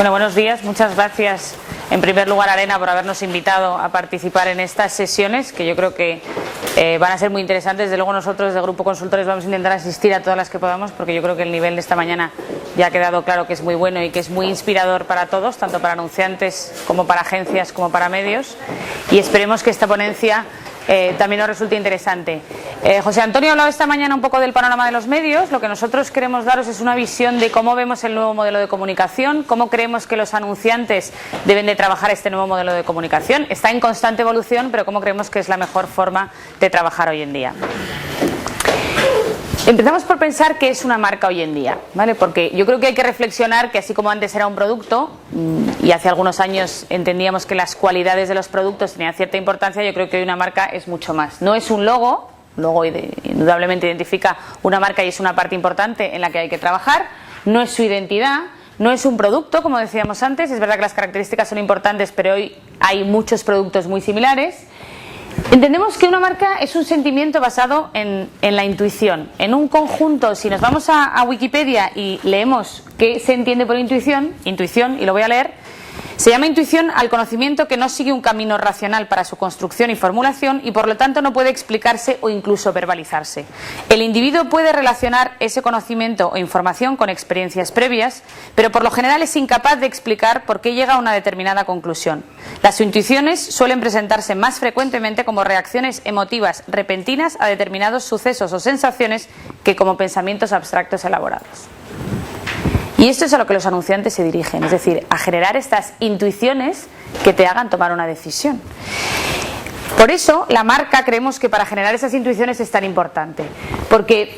Bueno, buenos días. Muchas gracias, en primer lugar, Arena, por habernos invitado a participar en estas sesiones, que yo creo que van a ser muy interesantes. Desde luego nosotros, desde Grupo Consultores, vamos a intentar asistir a todas las que podamos, porque yo creo que el nivel de esta mañana ya ha quedado claro que es muy bueno y que es muy inspirador para todos, tanto para anunciantes como para agencias como para medios. Y esperemos que esta ponencia también nos resulte interesante. José Antonio ha hablado esta mañana un poco del panorama de los medios. Lo que nosotros queremos daros es una visión de cómo vemos el nuevo modelo de comunicación, cómo creemos que los anunciantes deben de trabajar este nuevo modelo de comunicación. Está en constante evolución, pero cómo creemos que es la mejor forma de trabajar hoy en día. Empezamos por pensar qué es una marca hoy en día, ¿vale? Porque yo creo que hay que reflexionar que así como antes era un producto y hace algunos años entendíamos que las cualidades de los productos tenían cierta importancia, yo creo que hoy una marca es mucho más. No es un logo indudablemente identifica una marca y es una parte importante en la que hay que trabajar, no es su identidad, no es un producto, como decíamos antes, es verdad que las características son importantes, pero hoy hay muchos productos muy similares. Entendemos que una marca es un sentimiento basado en la intuición, en un conjunto. Si nos vamos a Wikipedia y leemos qué se entiende por intuición, y lo voy a leer, se llama intuición al conocimiento que no sigue un camino racional para su construcción y formulación y por lo tanto no puede explicarse o incluso verbalizarse. El individuo puede relacionar ese conocimiento o información con experiencias previas, pero por lo general es incapaz de explicar por qué llega a una determinada conclusión. Las intuiciones suelen presentarse más frecuentemente como reacciones emotivas repentinas a determinados sucesos o sensaciones que como pensamientos abstractos elaborados. Y esto es a lo que los anunciantes se dirigen, es decir, a generar estas intuiciones que te hagan tomar una decisión. Por eso, la marca creemos que para generar esas intuiciones es tan importante. Porque,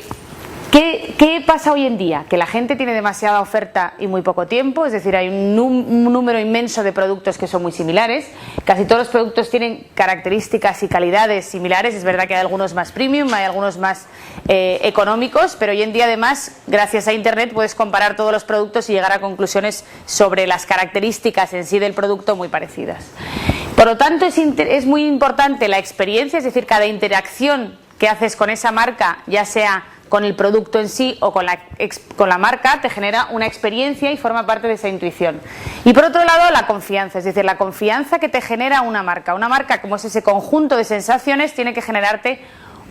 ¿qué pasa hoy en día? Que la gente tiene demasiada oferta y muy poco tiempo, es decir, hay un número inmenso de productos que son muy similares. Casi todos los productos tienen características y calidades similares. Es verdad que hay algunos más premium, hay algunos más económicos, pero hoy en día además, gracias a Internet, puedes comparar todos los productos y llegar a conclusiones sobre las características en sí del producto muy parecidas. Por lo tanto, es muy importante la experiencia, es decir, cada interacción que haces con esa marca, ya sea con el producto en sí o con la marca, te genera una experiencia y forma parte de esa intuición. Y por otro lado, la confianza, es decir, la confianza que te genera una marca. Una marca, como es ese conjunto de sensaciones, tiene que generarte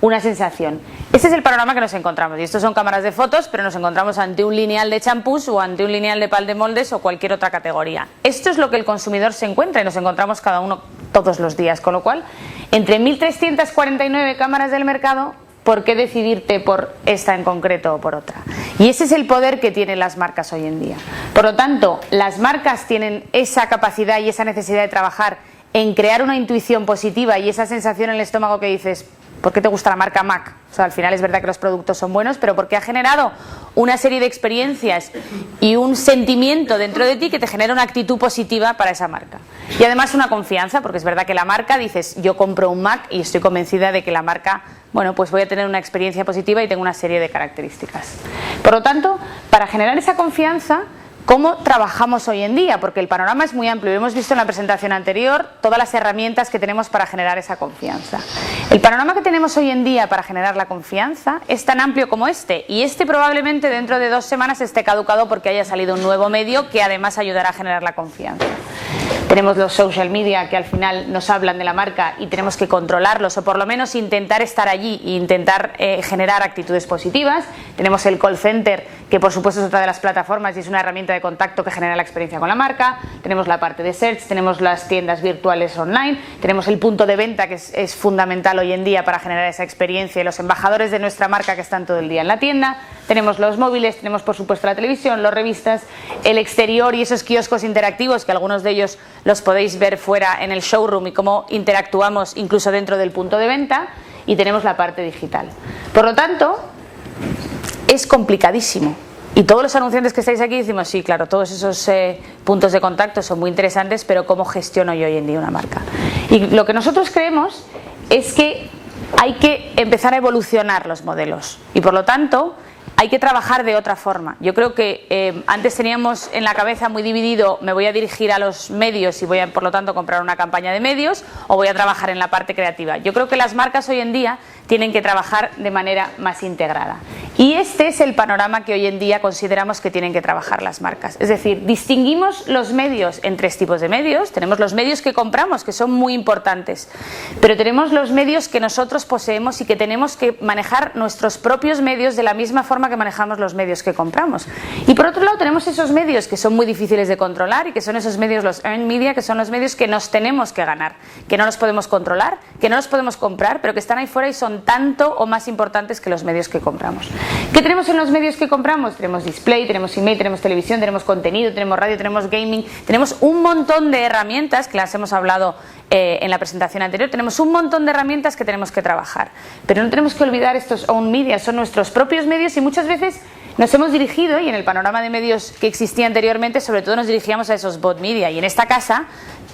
una sensación. Ese es el panorama que nos encontramos. Y estos son cámaras de fotos, pero nos encontramos ante un lineal de champús o ante un lineal de pal de moldes o cualquier otra categoría. Esto es lo que el consumidor se encuentra y nos encontramos cada uno todos los días. Con lo cual, entre 1.349 cámaras del mercado, ¿por qué decidirte por esta en concreto o por otra? Y ese es el poder que tienen las marcas hoy en día. Por lo tanto, las marcas tienen esa capacidad y esa necesidad de trabajar en crear una intuición positiva y esa sensación en el estómago que dices, ¿por qué te gusta la marca Mac? O sea, al final es verdad que los productos son buenos, pero porque ha generado una serie de experiencias y un sentimiento dentro de ti que te genera una actitud positiva para esa marca. Y además una confianza, porque es verdad que la marca, dices, yo compro un Mac y estoy convencida de que la marca, bueno, pues voy a tener una experiencia positiva y tengo una serie de características. Por lo tanto, para generar esa confianza, ¿cómo trabajamos hoy en día? Porque el panorama es muy amplio. Hemos visto en la presentación anterior todas las herramientas que tenemos para generar esa confianza. El panorama que tenemos hoy en día para generar la confianza es tan amplio como este. Y este probablemente dentro de 2 semanas esté caducado porque haya salido un nuevo medio que además ayudará a generar la confianza. Tenemos los social media que al final nos hablan de la marca y tenemos que controlarlos o por lo menos intentar estar allí e intentar generar actitudes positivas. Tenemos el call center, que por supuesto es otra de las plataformas y es una herramienta de contacto que genera la experiencia con la marca. Tenemos la parte de search, tenemos las tiendas virtuales online, tenemos el punto de venta que es fundamental hoy en día para generar esa experiencia y los embajadores de nuestra marca que están todo el día en la tienda. Tenemos los móviles, tenemos por supuesto la televisión, las revistas, el exterior y esos kioscos interactivos que algunos de ellos los podéis ver fuera en el showroom y cómo interactuamos incluso dentro del punto de venta, y tenemos la parte digital. Por lo tanto, es complicadísimo. Y todos los anunciantes que estáis aquí decimos, sí, claro, todos esos puntos de contacto son muy interesantes, pero ¿cómo gestiono yo hoy en día una marca? Y lo que nosotros creemos es que hay que empezar a evolucionar los modelos y por lo tanto hay que trabajar de otra forma. Yo creo que antes teníamos en la cabeza muy dividido, me voy a dirigir a los medios y voy a, por lo tanto, comprar una campaña de medios o voy a trabajar en la parte creativa. Yo creo que las marcas hoy en día tienen que trabajar de manera más integrada. Y este es el panorama que hoy en día consideramos que tienen que trabajar las marcas. Es decir, distinguimos los medios en tres tipos de medios. Tenemos los medios que compramos, que son muy importantes, pero tenemos los medios que nosotros poseemos y que tenemos que manejar nuestros propios medios de la misma forma que manejamos los medios que compramos. Y por otro lado tenemos esos medios que son muy difíciles de controlar y que son esos medios, los earned media, que son los medios que nos tenemos que ganar, que no los podemos controlar, que no los podemos comprar, pero que están ahí fuera y son tanto o más importantes que los medios que compramos. ¿Qué tenemos en los medios que compramos? Tenemos display, tenemos email, tenemos televisión, tenemos contenido, tenemos radio, tenemos gaming, tenemos un montón de herramientas que las hemos hablado en la presentación anterior. Tenemos un montón de herramientas que tenemos que trabajar, pero no tenemos que olvidar estos own media, son nuestros propios medios y muchas veces nos hemos dirigido, y en el panorama de medios que existía anteriormente, sobre todo nos dirigíamos a esos bot media, y en esta casa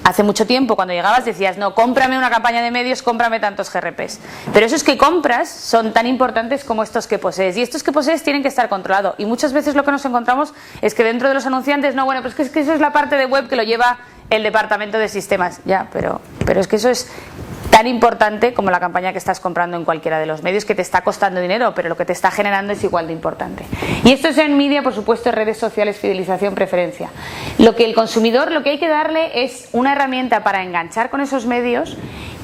hace mucho tiempo cuando llegabas decías, no, cómprame una campaña de medios, cómprame tantos GRPs, pero esos que compras son tan importantes como estos que posees, y estos que posees tienen que estar controlados, y muchas veces lo que nos encontramos es que dentro de los anunciantes, no, bueno, pues es que eso es la parte de web que lo lleva el departamento de sistemas, ya, pero es que eso es tan importante como la campaña que estás comprando en cualquiera de los medios, que te está costando dinero, pero lo que te está generando es igual de importante. Y esto es en media, por supuesto, redes sociales, fidelización, preferencia. Lo que el consumidor, lo que hay que darle es una herramienta para enganchar con esos medios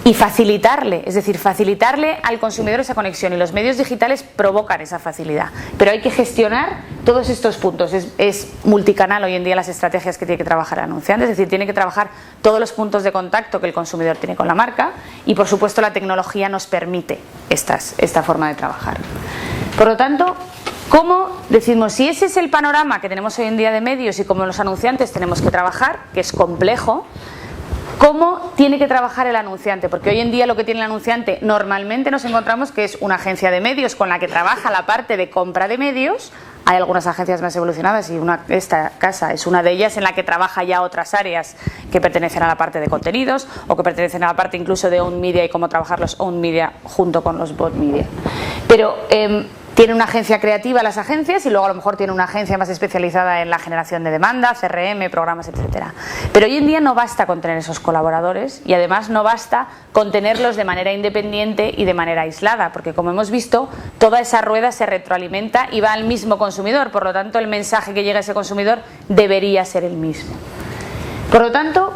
y facilitarle, es decir, facilitarle al consumidor esa conexión, y los medios digitales provocan esa facilidad, pero hay que gestionar todos estos puntos. Es multicanal hoy en día las estrategias que tiene que trabajar el anunciante, es decir, tiene que trabajar todos los puntos de contacto que el consumidor tiene con la marca, y por supuesto la tecnología nos permite esta forma de trabajar. Por lo tanto, ¿cómo decimos? Si ese es el panorama que tenemos hoy en día de medios y como los anunciantes tenemos que trabajar, que es complejo, ¿cómo tiene que trabajar el anunciante? Porque hoy en día lo que tiene el anunciante normalmente nos encontramos que es una agencia de medios con la que trabaja la parte de compra de medios. Hay algunas agencias más evolucionadas y esta casa es una de ellas, en la que trabaja ya otras áreas que pertenecen a la parte de contenidos o que pertenecen a la parte incluso de owned media y cómo trabajar los owned media junto con los bot media. Pero tiene una agencia creativa las agencias, y luego a lo mejor tiene una agencia más especializada en la generación de demanda, CRM, programas, etcétera. Pero hoy en día no basta con tener esos colaboradores, y además no basta con tenerlos de manera independiente y de manera aislada, porque como hemos visto, toda esa rueda se retroalimenta y va al mismo consumidor, por lo tanto el mensaje que llega a ese consumidor debería ser el mismo. Por lo tanto,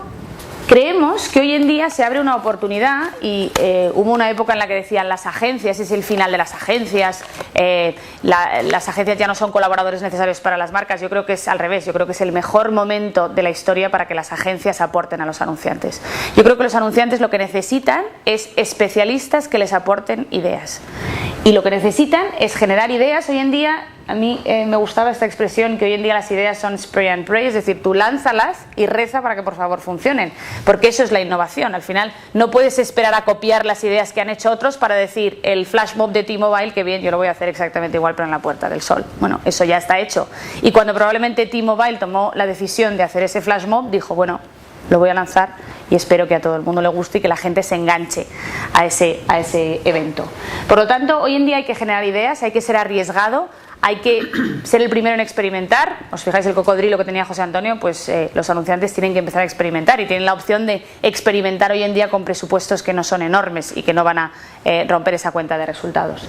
creemos que hoy en día se abre una oportunidad, y hubo una época en la que decían las agencias, es el final de las agencias, las agencias ya no son colaboradores necesarios para las marcas. Yo creo que es al revés, yo creo que es el mejor momento de la historia para que las agencias aporten a los anunciantes. Yo creo que los anunciantes lo que necesitan es especialistas que les aporten ideas, y lo que necesitan es generar ideas. Hoy en día, a mí me gustaba esta expresión, que hoy en día las ideas son spray and pray, es decir, tú lánzalas y reza para que por favor funcionen, porque eso es la innovación. Al final no puedes esperar a copiar las ideas que han hecho otros para decir el flash mob de T-Mobile, que bien, yo lo voy a hacer exactamente igual pero en la Puerta del Sol. Bueno, eso ya está hecho, y cuando probablemente T-Mobile tomó la decisión de hacer ese flash mob, dijo, bueno, lo voy a lanzar y espero que a todo el mundo le guste y que la gente se enganche a ese evento. Por lo tanto, hoy en día hay que generar ideas, hay que ser arriesgado, hay que ser el primero en experimentar. Os fijáis el cocodrilo que tenía José Antonio, pues los anunciantes tienen que empezar a experimentar, y tienen la opción de experimentar hoy en día con presupuestos que no son enormes y que no van a romper esa cuenta de resultados.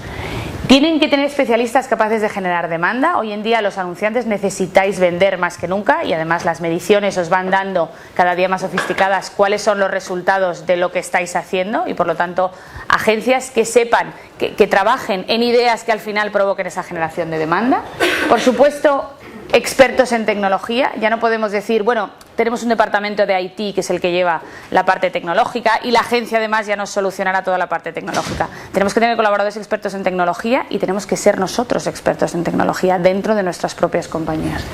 Tienen que tener especialistas capaces de generar demanda. Hoy en día los anunciantes necesitáis vender más que nunca, y además las mediciones os van dando cada día más sofisticadas cuáles son los resultados de lo que estáis haciendo, y por lo tanto agencias que sepan, que trabajen en ideas que al final provoquen esa generación de demanda. Por supuesto, expertos en tecnología. Ya no podemos decir, bueno, tenemos un departamento de IT que es el que lleva la parte tecnológica, y la agencia además ya nos solucionará toda la parte tecnológica. Tenemos que tener colaboradores expertos en tecnología, y tenemos que ser nosotros expertos en tecnología dentro de nuestras propias compañías.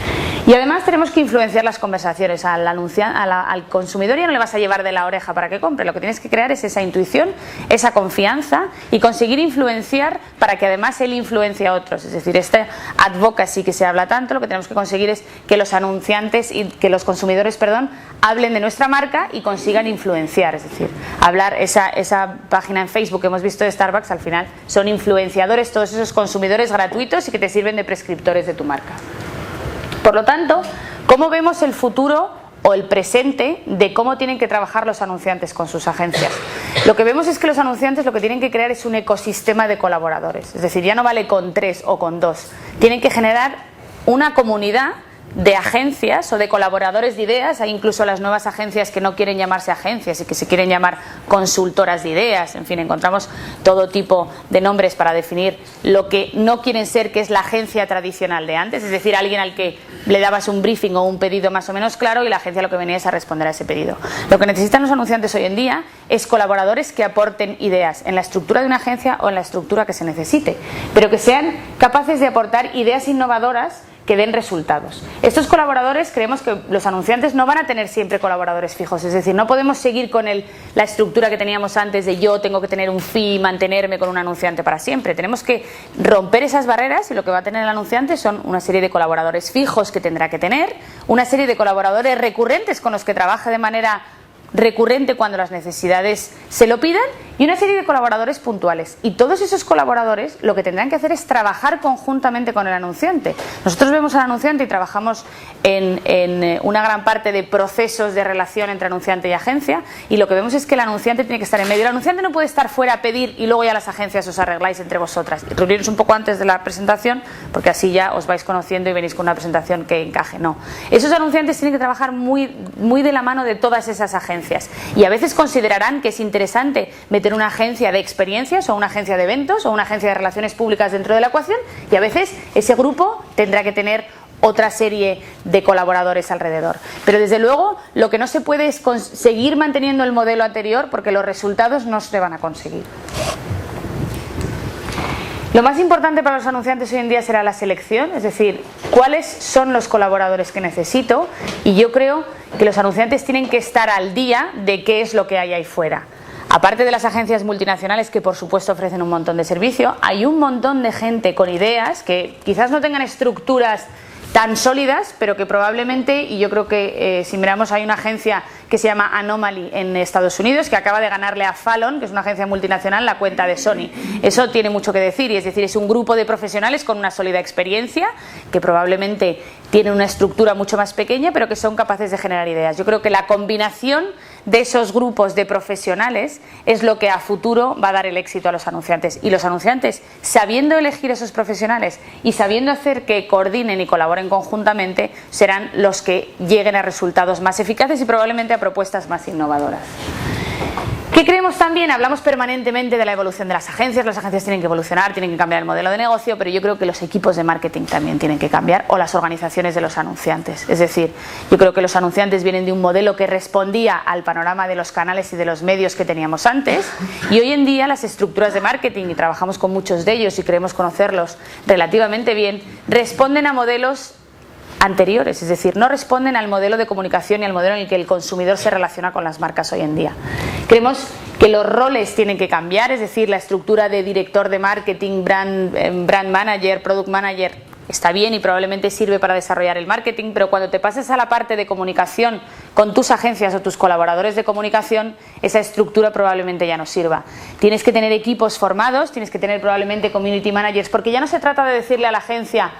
Y además tenemos que influenciar las conversaciones. Al consumidor ya no le vas a llevar de la oreja para que compre, lo que tienes que crear es esa intuición, esa confianza, y conseguir influenciar para que además él influencie a otros. Es decir, este advocacy que se habla tanto, lo que tenemos que conseguir es que los anunciantes y que los consumidores, hablen de nuestra marca y consigan influenciar. Es decir, hablar, esa página en Facebook que hemos visto de Starbucks, al final son influenciadores, todos esos consumidores gratuitos y que te sirven de prescriptores de tu marca. Por lo tanto, ¿cómo vemos el futuro o el presente de cómo tienen que trabajar los anunciantes con sus agencias. Lo que vemos es que los anunciantes lo que tienen que crear es un ecosistema de colaboradores, es decir, ya no vale con 3 o con 2, tienen que generar una comunidad de agencias o de colaboradores de ideas. Hay incluso las nuevas agencias que no quieren llamarse agencias y que se quieren llamar consultoras de ideas. En fin, encontramos todo tipo de nombres para definir lo que no quieren ser, que es la agencia tradicional de antes, es decir, alguien al que le dabas un briefing o un pedido más o menos claro y la agencia lo que venía es a responder a ese pedido. Lo que necesitan los anunciantes hoy en día es colaboradores que aporten ideas en la estructura de una agencia o en la estructura que se necesite, pero que sean capaces de aportar ideas innovadoras que den resultados. Estos colaboradores, creemos que los anunciantes no van a tener siempre colaboradores fijos, es decir, no podemos seguir con la estructura que teníamos antes de yo tengo que tener un fee y mantenerme con un anunciante para siempre. Tenemos que romper esas barreras y lo que va a tener el anunciante son una serie de colaboradores fijos que tendrá que tener, una serie de colaboradores recurrentes con los que trabaje de manera recurrente cuando las necesidades se lo pidan y una serie de colaboradores puntuales, y todos esos colaboradores lo que tendrán que hacer es trabajar conjuntamente con el anunciante. Nosotros vemos al anunciante y trabajamos en una gran parte de procesos de relación entre anunciante y agencia, y lo que vemos es que el anunciante tiene que estar en medio. El anunciante no puede estar fuera a pedir y luego ya las agencias os arregláis entre vosotras. Reuniros un poco antes de la presentación porque así ya os vais conociendo y venís con una presentación que encaje. No, esos anunciantes tienen que trabajar muy de la mano de todas esas agencias, y a veces considerarán que es interesante meter una agencia de experiencias o una agencia de eventos o una agencia de relaciones públicas dentro de la ecuación, y a veces ese grupo tendrá que tener otra serie de colaboradores alrededor. Pero desde luego lo que no se puede es seguir manteniendo el modelo anterior porque los resultados no se van a conseguir. Lo más importante para los anunciantes hoy en día será la selección, es decir, cuáles son los colaboradores que necesito, y yo creo que los anunciantes tienen que estar al día de qué es lo que hay ahí fuera. Aparte de las agencias multinacionales que por supuesto ofrecen un montón de servicio, hay un montón de gente con ideas que quizás no tengan estructuras tan sólidas, pero que probablemente, y yo creo que si miramos, hay una agencia que se llama Anomaly en Estados Unidos que acaba de ganarle a Fallon, que es una agencia multinacional, la cuenta de Sony. Eso tiene mucho que decir, y es decir, es un grupo de profesionales con una sólida experiencia que probablemente tienen una estructura mucho más pequeña, pero que son capaces de generar ideas. Yo creo que la combinación de esos grupos de profesionales es lo que a futuro va a dar el éxito a los anunciantes, y los anunciantes, sabiendo elegir esos profesionales y sabiendo hacer que coordinen y colaboren conjuntamente, serán los que lleguen a resultados más eficaces y probablemente a propuestas más innovadoras. ¿Qué creemos también? Hablamos permanentemente de la evolución de las agencias tienen que evolucionar, tienen que cambiar el modelo de negocio, pero yo creo que los equipos de marketing también tienen que cambiar, o las organizaciones de los anunciantes. Es decir, yo creo que los anunciantes vienen de un modelo que respondía al panorama de los canales y de los medios que teníamos antes, y hoy en día las estructuras de marketing, y trabajamos con muchos de ellos y creemos conocerlos relativamente bien, responden a modelos anteriores, es decir, no responden al modelo de comunicación y al modelo en el que el consumidor se relaciona con las marcas hoy en día. Creemos que los roles tienen que cambiar, es decir, la estructura de director de marketing, brand manager, product manager está bien y probablemente sirve para desarrollar el marketing, pero cuando te pases a la parte de comunicación con tus agencias o tus colaboradores de comunicación, esa estructura probablemente ya no sirva. Tienes que tener equipos formados, tienes que tener probablemente community managers, porque ya no se trata de decirle a la agencia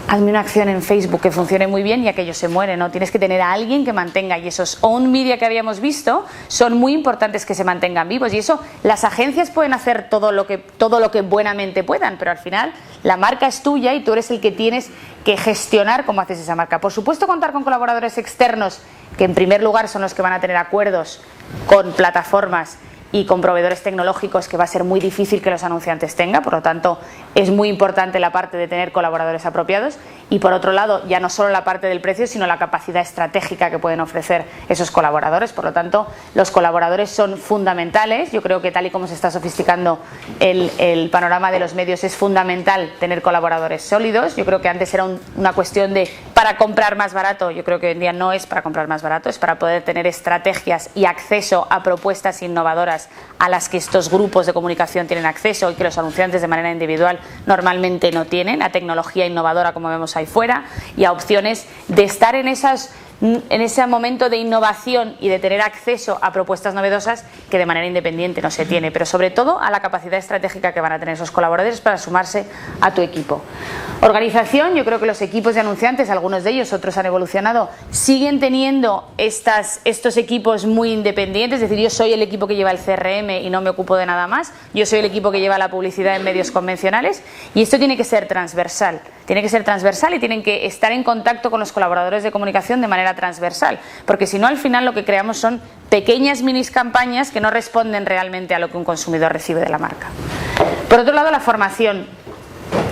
hazme una acción en Facebook que funcione muy bien y aquello se muere, ¿no? Tienes que tener a alguien que mantenga, y esos own media que habíamos visto son muy importantes que se mantengan vivos, y eso las agencias pueden hacer todo lo que buenamente puedan, pero al final la marca es tuya y tú eres el que tienes que gestionar cómo haces esa marca. Por supuesto, contar con colaboradores externos que en primer lugar son los que van a tener acuerdos con plataformas y con proveedores tecnológicos que va a ser muy difícil que los anunciantes tengan, por lo tanto es muy importante la parte de tener colaboradores apropiados, y por otro lado ya no solo la parte del precio sino la capacidad estratégica que pueden ofrecer esos colaboradores. Por lo tanto, los colaboradores son fundamentales. Yo creo que tal y como se está sofisticando el panorama de los medios, es fundamental tener colaboradores sólidos. Yo creo que antes era una cuestión de para comprar más barato, yo creo que hoy en día no es para comprar más barato, es para poder tener estrategias y acceso a propuestas innovadoras a las que estos grupos de comunicación tienen acceso y que los anunciantes de manera individual normalmente no tienen, a tecnología innovadora como vemos ahí fuera y a opciones de estar en esas en ese momento de innovación y de tener acceso a propuestas novedosas que de manera independiente no se tiene, pero sobre todo a la capacidad estratégica que van a tener esos colaboradores para sumarse a tu equipo. Organización, yo creo que los equipos de anunciantes, algunos de ellos, otros han evolucionado, siguen teniendo estos equipos muy independientes, es decir, yo soy el equipo que lleva el CRM y no me ocupo de nada más, yo soy el equipo que lleva la publicidad en medios convencionales, y esto tiene que ser transversal y tienen que estar en contacto con los colaboradores de comunicación de manera transversal, porque si no, al final lo que creamos son pequeñas mini campañas que no responden realmente a lo que un consumidor recibe de la marca. Por otro lado, la formación.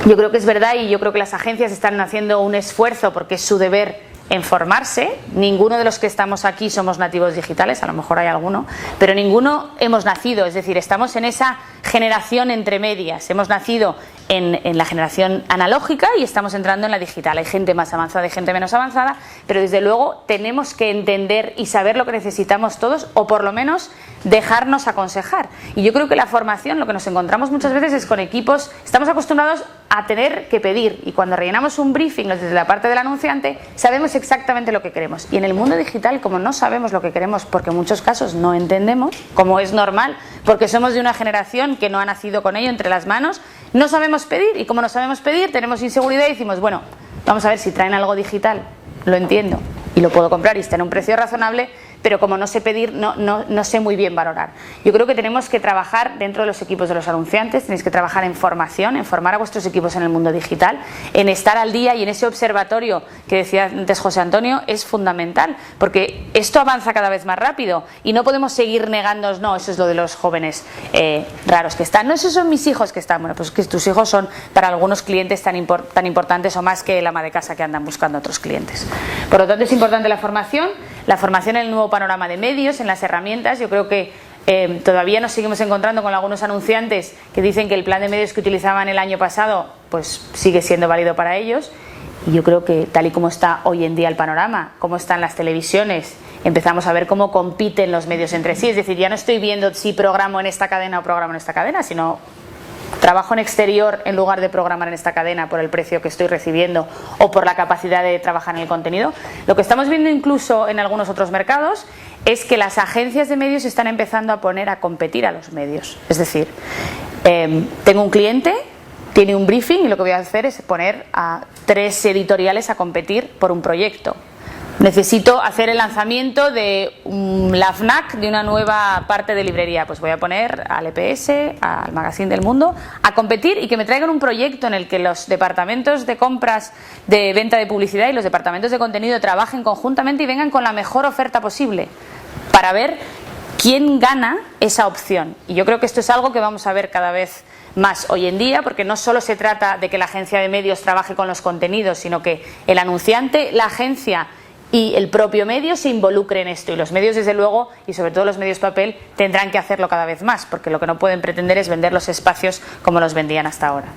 Yo creo que es verdad, y yo creo que las agencias están haciendo un esfuerzo porque es su deber en formarse. Ninguno de los que estamos aquí somos nativos digitales, a lo mejor hay alguno, pero ninguno hemos nacido, es decir, estamos en esa generación entre medias, hemos nacido en la generación analógica y estamos entrando en la digital. Hay gente más avanzada y gente menos avanzada, pero desde luego tenemos que entender y saber lo que necesitamos todos, o por lo menos dejarnos aconsejar. Y yo creo que la formación, lo que nos encontramos muchas veces es con equipos, estamos acostumbrados a tener que pedir, y cuando rellenamos un briefing desde la parte del anunciante sabemos exactamente lo que queremos, y en el mundo digital, como no sabemos lo que queremos porque en muchos casos no entendemos, como es normal, porque somos de una generación que no ha nacido con ello entre las manos, no sabemos pedir, y como no sabemos pedir tenemos inseguridad y decimos, bueno, vamos a ver si traen algo digital, lo entiendo y lo puedo comprar y está en un precio razonable, pero como no sé pedir, no sé muy bien valorar. Yo creo que tenemos que trabajar dentro de los equipos de los anunciantes, tenéis que trabajar en formación, en formar a vuestros equipos en el mundo digital, en estar al día, y en ese observatorio que decía antes José Antonio es fundamental, porque esto avanza cada vez más rápido y no podemos seguir negándonos, no, eso es lo de los jóvenes raros que están, no, esos son mis hijos que están, bueno, pues que tus hijos son para algunos clientes tan importantes o más que el ama de casa que andan buscando otros clientes. Por lo tanto, es importante la formación en el nuevo panorama de medios, en las herramientas. Yo creo que todavía nos seguimos encontrando con algunos anunciantes que dicen que el plan de medios que utilizaban el año pasado pues sigue siendo válido para ellos, y yo creo que tal y como está hoy en día el panorama, cómo están las televisiones, empezamos a ver cómo compiten los medios entre sí, es decir, ya no estoy viendo si programo en esta cadena o programo en esta cadena, sino trabajo en exterior en lugar de programar en esta cadena por el precio que estoy recibiendo o por la capacidad de trabajar en el contenido. Lo que estamos viendo incluso en algunos otros mercados es que las agencias de medios están empezando a poner a competir a los medios. Es decir, tengo un cliente, tiene un briefing y lo que voy a hacer es poner a 3 editoriales a competir por un proyecto. Necesito hacer el lanzamiento de la FNAC de una nueva parte de librería, pues voy a poner al EPS, al Magazine del Mundo, a competir y que me traigan un proyecto en el que los departamentos de compras, de venta de publicidad y los departamentos de contenido trabajen conjuntamente y vengan con la mejor oferta posible para ver quién gana esa opción. Y yo creo que esto es algo que vamos a ver cada vez más hoy en día, porque no solo se trata de que la agencia de medios trabaje con los contenidos, sino que el anunciante, la agencia y el propio medio se involucre en esto, y los medios, desde luego, y sobre todo los medios papel, tendrán que hacerlo cada vez más, porque lo que no pueden pretender es vender los espacios como los vendían hasta ahora.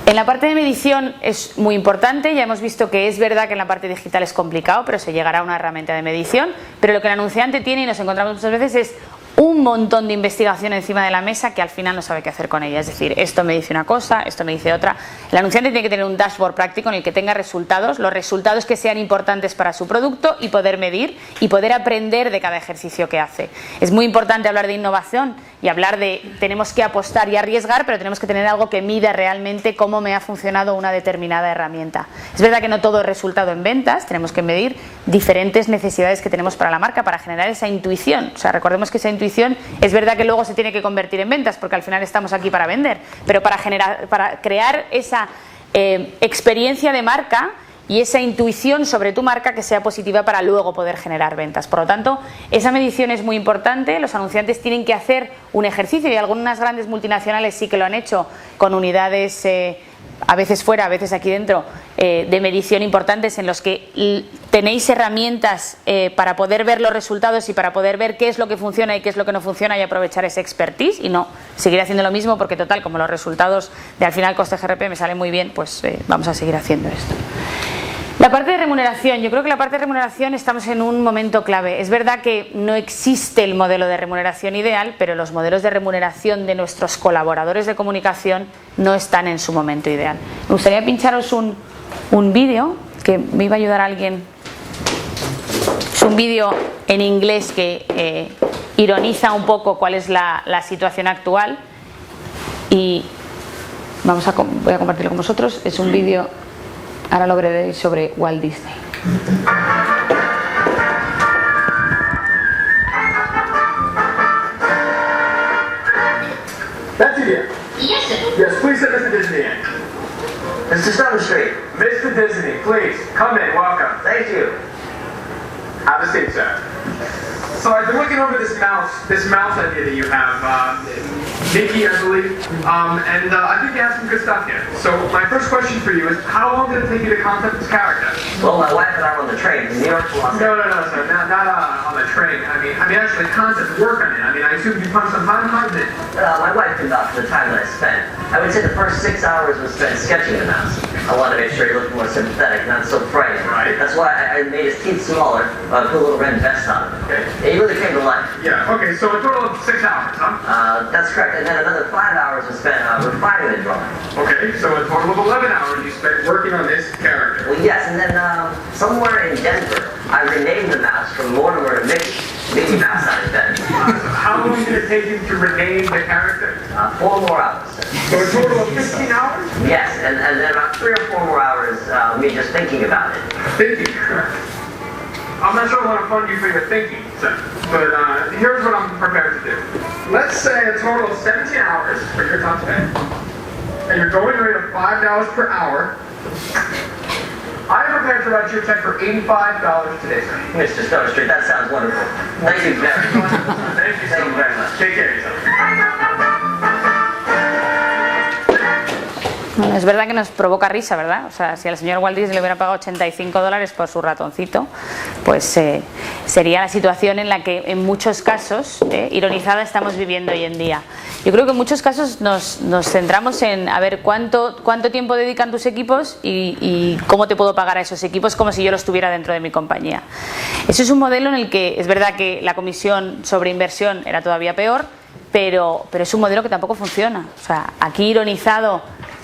En la parte de medición es muy importante, ya hemos visto que es verdad que en la parte digital es complicado, pero se llegará a una herramienta de medición, pero lo que el anunciante tiene, y nos encontramos muchas veces, es un montón de investigación encima de la mesa que al final no sabe qué hacer con ella. Es decir, esto me dice una cosa, esto me dice otra. El anunciante tiene que tener un dashboard práctico en el que tenga resultados, los resultados que sean importantes para su producto, y poder medir y poder aprender de cada ejercicio que hace. Es muy importante hablar de innovación y hablar de tenemos que apostar y arriesgar, pero tenemos que tener algo que mida realmente cómo me ha funcionado una determinada herramienta. Es verdad que no todo es resultado en ventas, tenemos que medir diferentes necesidades que tenemos para la marca para generar esa intuición. O sea, recordemos que esa intuición es verdad que luego se tiene que convertir en ventas, porque al final estamos aquí para vender, pero para crear esa experiencia de marca y esa intuición sobre tu marca que sea positiva para luego poder generar ventas. Por lo tanto, esa medición es muy importante. Los anunciantes tienen que hacer un ejercicio, y algunas grandes multinacionales sí que lo han hecho con unidades a veces fuera, a veces aquí dentro, de medición importantes, en los que tenéis herramientas para poder ver los resultados y para poder ver qué es lo que funciona y qué es lo que no funciona, y aprovechar ese expertise y no seguir haciendo lo mismo, porque total, como los resultados de al final coste GRP me salen muy bien, pues vamos a seguir haciendo esto. La parte de remuneración, yo creo que la parte de remuneración estamos en un momento clave. Es verdad que no existe el modelo de remuneración ideal, pero los modelos de remuneración de nuestros colaboradores de comunicación no están en su momento ideal. Me gustaría pincharos un vídeo que me iba a ayudar alguien un vídeo en inglés que ironiza un poco cuál es la situación actual y voy a compartirlo con vosotros. Es un vídeo, ahora lo veréis, sobre Walt Disney. That's it. Yes, sir. Yes, please sit Mr. Disney in. Mr. Stone Street. Mr. Disney, please, come in, welcome. Thank you. Have a seat, sir. So I've been looking over this mouse idea that you have, Mickey, I believe, and I think you have some good stuff here. So my first question for you is, how long did it take you to concept this character? Well, my wife and I were on the train from New York to Los Angeles. No, sir, not on the train. I mean actually concept work on it. I mean, I assume you put some time behind it. My wife can vouch for the time that I spent. I would say the first 6 hours was spent sketching the mouse. I wanted to make sure he looked more sympathetic, not so frightened. Right. That's why I made his teeth smaller, put a little red vest on him. Okay. He really came to life. Yeah, okay, so a total of 6 hours, huh? That's correct, and then another 5 hours was spent refining the drawing. Okay, so a total of 11 hours you spent working on this character. Well, yes, and then somewhere in Denver, I renamed the mouse from Mortimer to Mickey Mouse out of bed. How long did it take you to rename the character? 4 more hours. So a total of 15 hours? Yes, and then about 3 or 4 more hours me just thinking about it. Thinking. I'm not sure I want to fund you for your thinking, sir, but here's what I'm prepared to do. Let's say a total of 17 hours for your top pay, and your going rate of $5 per hour. I'm prepared to write you a check for $85 today, sir. Mr. Stone Street, that sounds wonderful. Thank you very much. Thank you so very much. Take care of yourself. Bueno, es verdad que nos provoca risa, ¿verdad? O sea, si al señor Walt Disney le hubiera pagado $85 por su ratoncito, pues sería la situación en la que en muchos casos, ironizada, estamos viviendo hoy en día. Yo creo que en muchos casos nos centramos en a ver cuánto tiempo dedican tus equipos y cómo te puedo pagar a esos equipos como si yo los tuviera dentro de mi compañía. Eso es un modelo en el que es verdad que la comisión sobre inversión era todavía peor, pero es un modelo que tampoco funciona. O sea, aquí ironizado,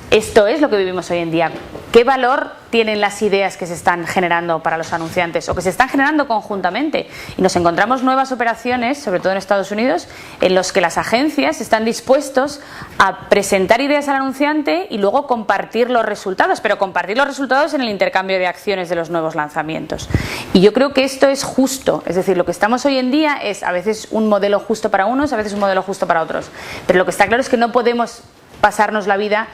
esto es lo que vivimos hoy en día. ¿Qué valor tienen las ideas que se están generando para los anunciantes o que se están generando conjuntamente? Y nos encontramos nuevas operaciones, sobre todo en Estados Unidos, en los que las agencias están dispuestos a presentar ideas al anunciante y luego compartir los resultados, pero compartir los resultados en el intercambio de acciones de los nuevos lanzamientos. Y yo creo que esto es justo, es decir, lo que estamos hoy en día es a veces un modelo justo para unos, a veces un modelo justo para otros. Pero lo que está claro es que no podemos pasarnos la vida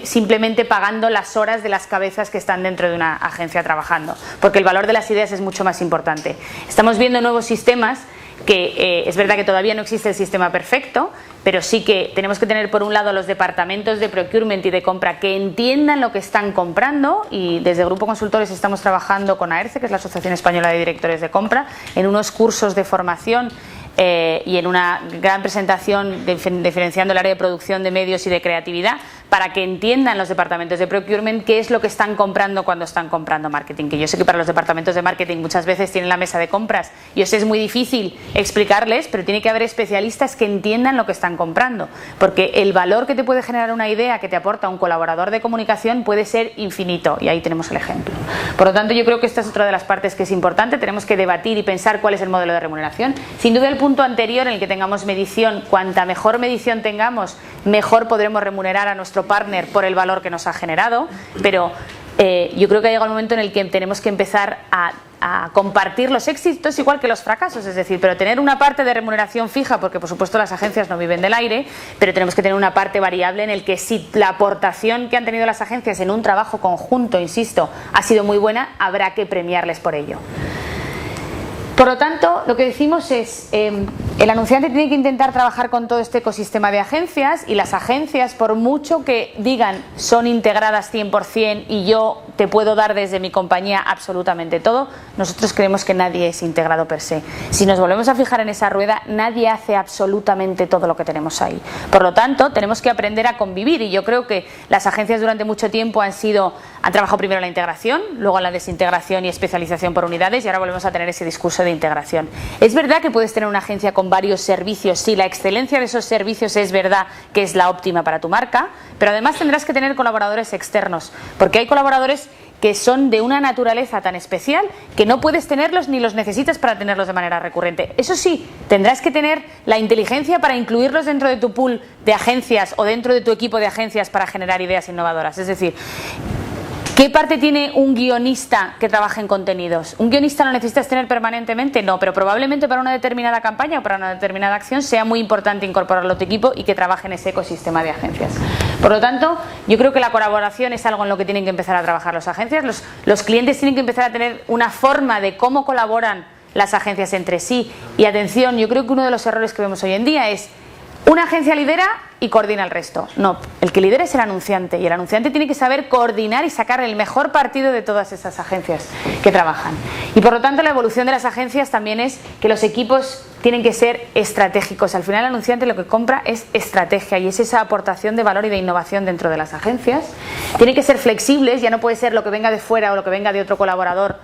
simplemente pagando las horas de las cabezas que están dentro de una agencia trabajando, porque el valor de las ideas es mucho más importante. Estamos viendo nuevos sistemas que es verdad que todavía no existe el sistema perfecto, pero sí que tenemos que tener por un lado los departamentos de procurement y de compra que entiendan lo que están comprando, y desde Grupo Consultores estamos trabajando con AERCE, que es la Asociación Española de Directores de Compra, en unos cursos de formación y en una gran presentación diferenciando el área de producción de medios y de creatividad para que entiendan los departamentos de procurement qué es lo que están comprando cuando están comprando marketing. Que yo sé que para los departamentos de marketing muchas veces tienen la mesa de compras y os es muy difícil explicarles, pero tiene que haber especialistas que entiendan lo que están comprando, porque el valor que te puede generar una idea que te aporta un colaborador de comunicación puede ser infinito, y ahí tenemos el ejemplo. Por lo tanto, yo creo que esta es otra de las partes que es importante. Tenemos que debatir y pensar cuál es el modelo de remuneración. Sin duda, el punto anterior en el que tengamos medición, cuanta mejor medición tengamos, mejor podremos remunerar a nuestro partner por el valor que nos ha generado, pero yo creo que ha llegado el momento en el que tenemos que empezar a compartir los éxitos igual que los fracasos, es decir, pero tener una parte de remuneración fija, porque por supuesto las agencias no viven del aire, pero tenemos que tener una parte variable en el que si la aportación que han tenido las agencias en un trabajo conjunto, insisto, ha sido muy buena, habrá que premiarles por ello. Por lo tanto, lo que decimos es, el anunciante tiene que intentar trabajar con todo este ecosistema de agencias, y las agencias, por mucho que digan son integradas 100% y yo te puedo dar desde mi compañía absolutamente todo, nosotros creemos que nadie es integrado per se. Si nos volvemos a fijar en esa rueda, nadie hace absolutamente todo lo que tenemos ahí. Por lo tanto, tenemos que aprender a convivir, y yo creo que las agencias durante mucho tiempo han trabajado primero en la integración, luego en la desintegración y especialización por unidades, y ahora volvemos a tener ese discurso de integración. Es verdad que puedes tener una agencia con varios servicios si la excelencia de esos servicios es verdad que es la óptima para tu marca, pero además tendrás que tener colaboradores externos, porque hay colaboradores que son de una naturaleza tan especial que no puedes tenerlos ni los necesitas para tenerlos de manera recurrente. Eso sí, tendrás que tener la inteligencia para incluirlos dentro de tu pool de agencias o dentro de tu equipo de agencias para generar ideas innovadoras. Es decir, ¿qué parte tiene un guionista que trabaja en contenidos? ¿Un guionista lo necesitas tener permanentemente? No, pero probablemente para una determinada campaña o para una determinada acción sea muy importante incorporarlo a tu equipo y que trabaje en ese ecosistema de agencias. Por lo tanto, yo creo que la colaboración es algo en lo que tienen que empezar a trabajar las agencias. Los clientes tienen que empezar a tener una forma de cómo colaboran las agencias entre sí. Y atención, yo creo que uno de los errores que vemos hoy en día es: una agencia lidera y coordina el resto. No, el que lidera es el anunciante y el anunciante tiene que saber coordinar y sacar el mejor partido de todas esas agencias que trabajan. Y por lo tanto la evolución de las agencias también es que los equipos tienen que ser estratégicos. Al final el anunciante lo que compra es estrategia y es esa aportación de valor y de innovación dentro de las agencias. Tienen que ser flexibles, ya no puede ser lo que venga de fuera o lo que venga de otro colaborador.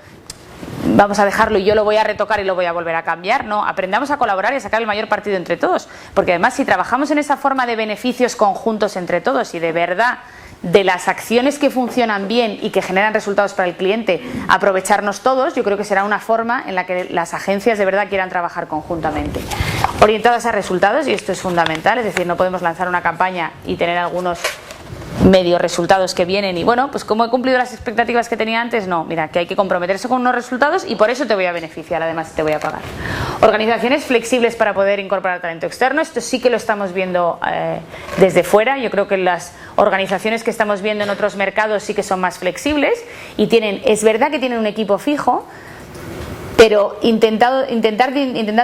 Vamos a dejarlo y yo lo voy a retocar y lo voy a volver a cambiar. No, aprendamos a colaborar y a sacar el mayor partido entre todos, porque además si trabajamos en esa forma de beneficios conjuntos entre todos y de verdad de las acciones que funcionan bien y que generan resultados para el cliente, aprovecharnos todos, yo creo que será una forma en la que las agencias de verdad quieran trabajar conjuntamente, orientadas a resultados, y esto es fundamental. Es decir, no podemos lanzar una campaña y tener algunos medio resultados que vienen y bueno, pues como he cumplido las expectativas que tenía antes, no, mira, que hay que comprometerse con unos resultados y por eso te voy a beneficiar, además te voy a pagar. Organizaciones flexibles para poder incorporar talento externo, esto sí que lo estamos viendo desde fuera. Yo creo que las organizaciones que estamos viendo en otros mercados sí que son más flexibles y es verdad que tienen un equipo fijo, pero intentando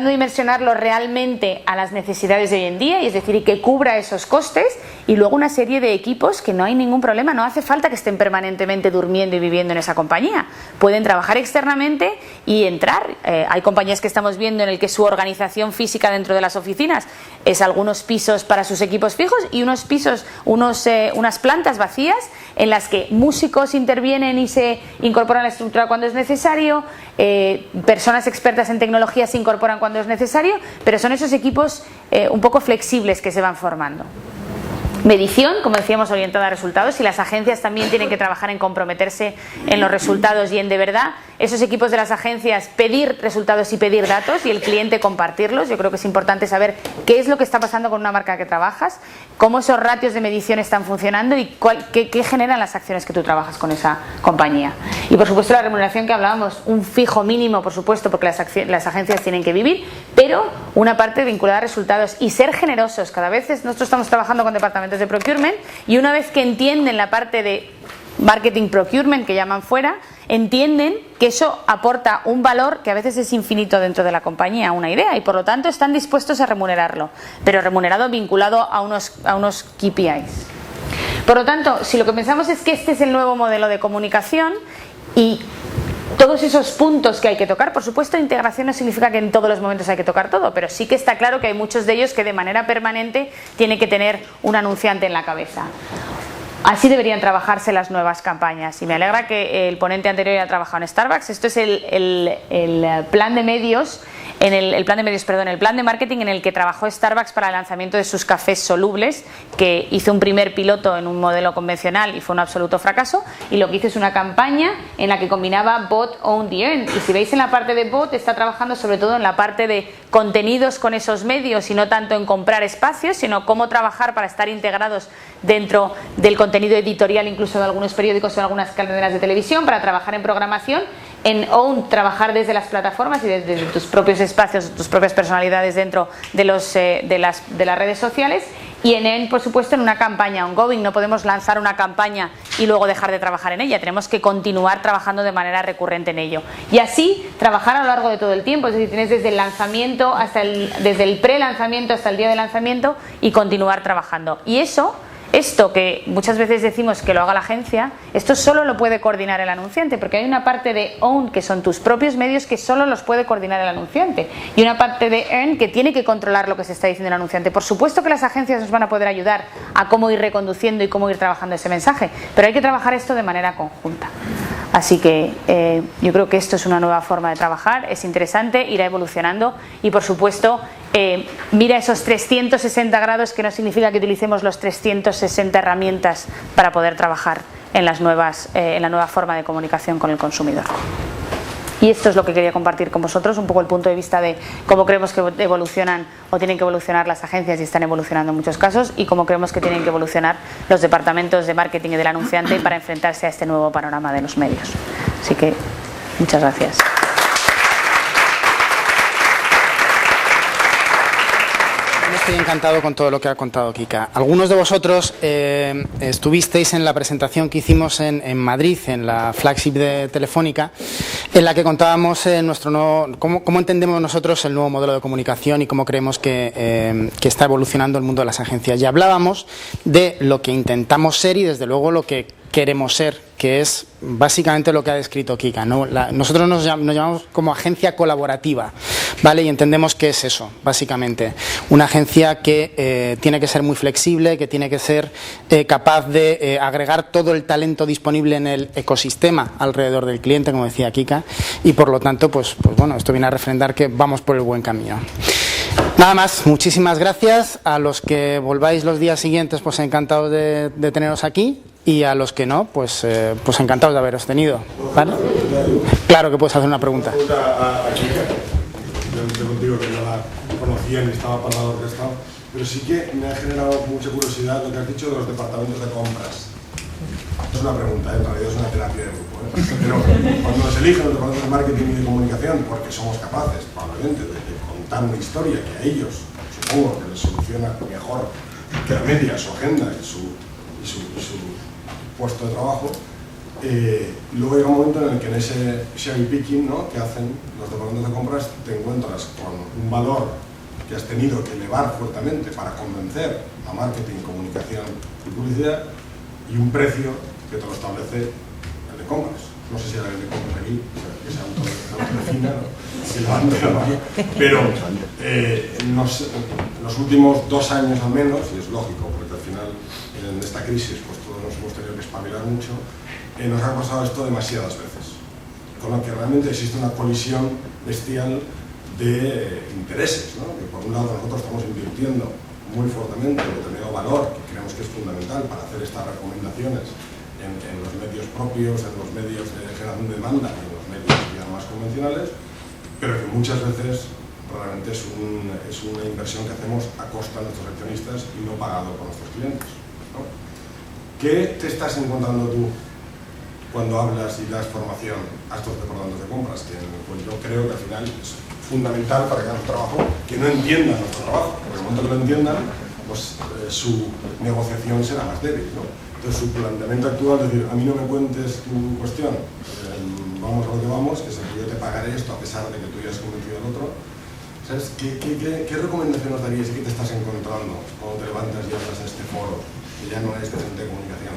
dimensionarlo realmente a las necesidades de hoy en día, y es decir, que cubra esos costes, y luego una serie de equipos que no hay ningún problema, no hace falta que estén permanentemente durmiendo y viviendo en esa compañía, pueden trabajar externamente y entrar. Hay compañías que estamos viendo en el que su organización física dentro de las oficinas es algunos pisos para sus equipos fijos y unos pisos, unas plantas vacías en las que músicos intervienen y se incorporan a la estructura cuando es necesario, personas expertas en tecnología se incorporan cuando es necesario, pero son esos equipos un poco flexibles que se van formando. Medición, como decíamos, orientada a resultados, y las agencias también tienen que trabajar en comprometerse en los resultados y en de verdad esos equipos de las agencias pedir resultados y pedir datos y el cliente compartirlos. Yo creo que es importante saber qué es lo que está pasando con una marca que trabajas, cómo esos ratios de medición están funcionando y qué generan las acciones que tú trabajas con esa compañía. Y por supuesto la remuneración que hablábamos, un fijo mínimo, por supuesto, porque las agencias tienen que vivir, pero una parte vinculada a resultados y ser generosos. Cada vez nosotros estamos trabajando con departamentos de procurement y una vez que entienden la parte de marketing procurement que llaman fuera, entienden que eso aporta un valor que a veces es infinito dentro de la compañía, una idea, y por lo tanto están dispuestos a remunerarlo, pero remunerado vinculado a unos KPIs. Por lo tanto, si lo que pensamos es que este es el nuevo modelo de comunicación y todos esos puntos que hay que tocar, por supuesto, integración no significa que en todos los momentos hay que tocar todo, pero sí que está claro que hay muchos de ellos que de manera permanente tiene que tener un anunciante en la cabeza. Así deberían trabajarse las nuevas campañas y me alegra que el ponente anterior haya trabajado en Starbucks. Esto es el plan de medios, el plan de marketing en el que trabajó Starbucks para el lanzamiento de sus cafés solubles, que hizo un primer piloto en un modelo convencional y fue un absoluto fracaso, y lo que hizo es una campaña en la que combinaba bot, owned y earned, y si veis en la parte de bot está trabajando sobre todo en la parte de contenidos con esos medios y no tanto en comprar espacios, sino cómo trabajar para estar integrados dentro del contenido editorial incluso de algunos periódicos o de algunas cadenas de televisión, para trabajar en programación, en own, trabajar desde las plataformas y desde tus propios espacios, tus propias personalidades dentro de las redes sociales, y en earn, por supuesto, en una campaña ongoing. No podemos lanzar una campaña y luego dejar de trabajar en ella, tenemos que continuar trabajando de manera recurrente en ello y así trabajar a lo largo de todo el tiempo. Es decir, tienes desde el lanzamiento desde el pre-lanzamiento hasta el día de lanzamiento y continuar trabajando. Y esto que muchas veces decimos que lo haga la agencia, esto solo lo puede coordinar el anunciante, porque hay una parte de own que son tus propios medios que solo los puede coordinar el anunciante y una parte de earn que tiene que controlar lo que se está diciendo el anunciante. Por supuesto que las agencias nos van a poder ayudar a cómo ir reconduciendo y cómo ir trabajando ese mensaje, pero hay que trabajar esto de manera conjunta. Así que yo creo que esto es una nueva forma de trabajar, es interesante, irá evolucionando y por supuesto mira esos 360 grados, que no significa que utilicemos los 360 herramientas para poder trabajar en la nueva forma de comunicación con el consumidor. Y esto es lo que quería compartir con vosotros, un poco el punto de vista de cómo creemos que evolucionan o tienen que evolucionar las agencias y están evolucionando en muchos casos, y cómo creemos que tienen que evolucionar los departamentos de marketing y del anunciante para enfrentarse a este nuevo panorama de los medios. Así que, muchas gracias. Estoy encantado con todo lo que ha contado Kika. Algunos de vosotros estuvisteis en la presentación que hicimos en Madrid, en la flagship de Telefónica, en la que contábamos cómo entendemos nosotros el nuevo modelo de comunicación y cómo creemos que está evolucionando el mundo de las agencias. Y hablábamos de lo que intentamos ser y desde luego lo que queremos ser, que es básicamente lo que ha descrito Kika, ¿no? Nosotros nos llamamos como agencia colaborativa, ¿vale? Y entendemos que es eso, básicamente. Una agencia que tiene que ser muy flexible, que tiene que ser capaz de agregar todo el talento disponible en el ecosistema alrededor del cliente, como decía Kika, y por lo tanto, pues bueno, esto viene a refrendar que vamos por el buen camino. Nada más, muchísimas gracias. A los que volváis los días siguientes, pues encantados de teneros aquí. Y a los que no, pues encantados de haberos tenido, ¿vale? Claro que puedes hacer una pregunta. Una pregunta a Kika. Yo contigo que no la conocía ni estaba para la orquesta, pero sí que me ha generado mucha curiosidad lo que has dicho de los departamentos de compras. Es una pregunta, en realidad es una terapia de grupo, Pero cuando nos eligen los departamentos de marketing y de comunicación, porque somos capaces, probablemente, de contar una historia que a ellos, supongo, que les soluciona mejor que la media su agenda y su puesto de trabajo, luego llega un momento en el que en ese cherry picking, ¿no?, que hacen los departamentos de compras, te encuentras con un valor que has tenido que elevar fuertemente para convencer a marketing, comunicación y publicidad, y un precio que te lo establece el de compras. No sé si era el de compras aquí, que se autodefina, ¿no? Pero en los últimos 2 años al menos, y es lógico, porque al final en esta crisis pues todos nos hemos tenido que espabilar mucho, nos ha pasado esto demasiadas veces, con lo que realmente existe una colisión bestial de intereses, ¿no? Que por un lado nosotros estamos invirtiendo muy fuertemente en determinado valor, que creemos que es fundamental para hacer estas recomendaciones en los medios propios, en los medios de generación de demanda y en los medios ya más convencionales, pero que muchas veces realmente es una inversión que hacemos a costa de nuestros accionistas y no pagado por nuestros clientes, ¿no? ¿Qué te estás encontrando tú cuando hablas y das formación a estos departamentos de compras? Que pues yo creo que al final es fundamental para que hagan su trabajo, que no entiendan nuestro trabajo, porque en el momento que lo entiendan, pues su negociación será más débil, ¿no? Entonces su planteamiento actual es decir, a mí no me cuentes tu cuestión, vamos a lo que vamos, que es que yo te pagaré esto a pesar de que tú ya has convencido al otro. ¿Sabes? ¿Qué recomendación nos darías y qué te estás encontrando cuando te levantas y hablas en este foro, que ya no es de gente de comunicación,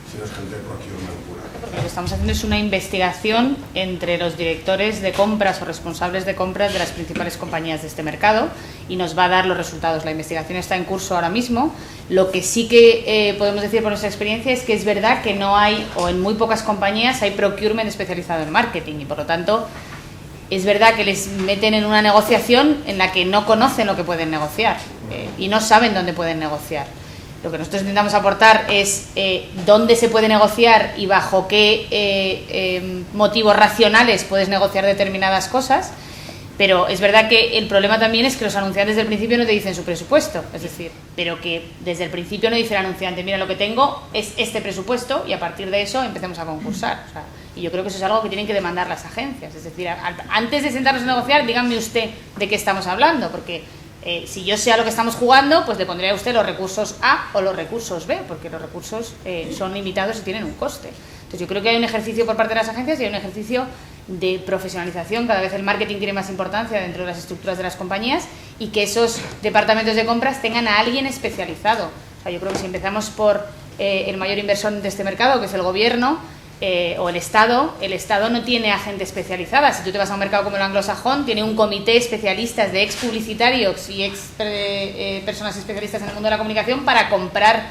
sino es gente de procurement pura? Porque lo que estamos haciendo es una investigación entre los directores de compras o responsables de compras de las principales compañías de este mercado y nos va a dar los resultados. La investigación está en curso ahora mismo. Lo que sí que podemos decir por nuestra experiencia es que es verdad que no hay, o en muy pocas compañías, hay procurement especializado en marketing y por lo tanto es verdad que les meten en una negociación en la que no conocen lo que pueden negociar y no saben dónde pueden negociar. Lo que nosotros intentamos aportar es dónde se puede negociar y bajo qué motivos racionales puedes negociar determinadas cosas, pero es verdad que el problema también es que los anunciantes desde el principio no te dicen su presupuesto, es decir, pero que desde el principio no dice el anunciante, mira, lo que tengo es este presupuesto y a partir de eso empecemos a concursar. O sea, y yo creo que eso es algo que tienen que demandar las agencias, es decir, antes de sentarnos a negociar, díganme usted de qué estamos hablando, porque si yo sé a lo que estamos jugando, pues le pondré a usted los recursos A o los recursos B, porque los recursos son limitados y tienen un coste. Entonces yo creo que hay un ejercicio por parte de las agencias y hay un ejercicio de profesionalización. Cada vez el marketing tiene más importancia dentro de las estructuras de las compañías y que esos departamentos de compras tengan a alguien especializado. O sea, yo creo que si empezamos por el mayor inversor de este mercado, que es el gobierno, o el Estado no tiene agente especializada. Si tú te vas a un mercado como el anglosajón, tiene un comité de especialistas de ex publicitarios y ex personas especialistas en el mundo de la comunicación para comprar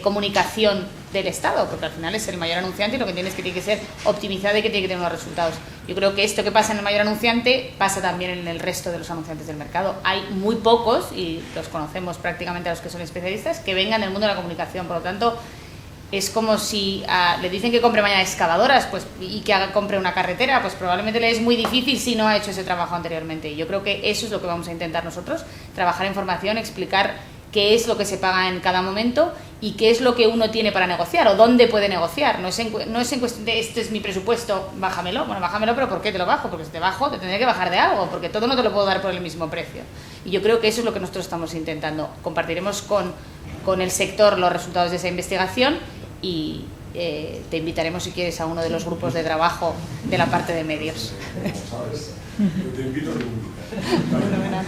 comunicación del Estado, porque al final es el mayor anunciante y lo que tiene es que tiene que ser optimizado y que tiene que tener unos resultados. Yo creo que esto que pasa en el mayor anunciante pasa también en el resto de los anunciantes del mercado. Hay muy pocos, y los conocemos prácticamente a los que son especialistas, que vengan del mundo de la comunicación. Por lo tanto, es como si le dicen que compre mañana excavadoras pues, y que compre una carretera, pues probablemente le es muy difícil si no ha hecho ese trabajo anteriormente. Y yo creo que eso es lo que vamos a intentar nosotros, trabajar en formación, explicar qué es lo que se paga en cada momento y qué es lo que uno tiene para negociar o dónde puede negociar. No es en cuestión de este es mi presupuesto, bájamelo. Bueno, bájamelo, pero ¿por qué te lo bajo? Porque si te bajo te tendré que bajar de algo, porque todo no te lo puedo dar por el mismo precio. Y yo creo que eso es lo que nosotros estamos intentando. Compartiremos con el sector los resultados de esa investigación y te invitaremos si quieres a uno de los grupos de trabajo de la parte de medios. Como sabes, yo te invito a que me invites.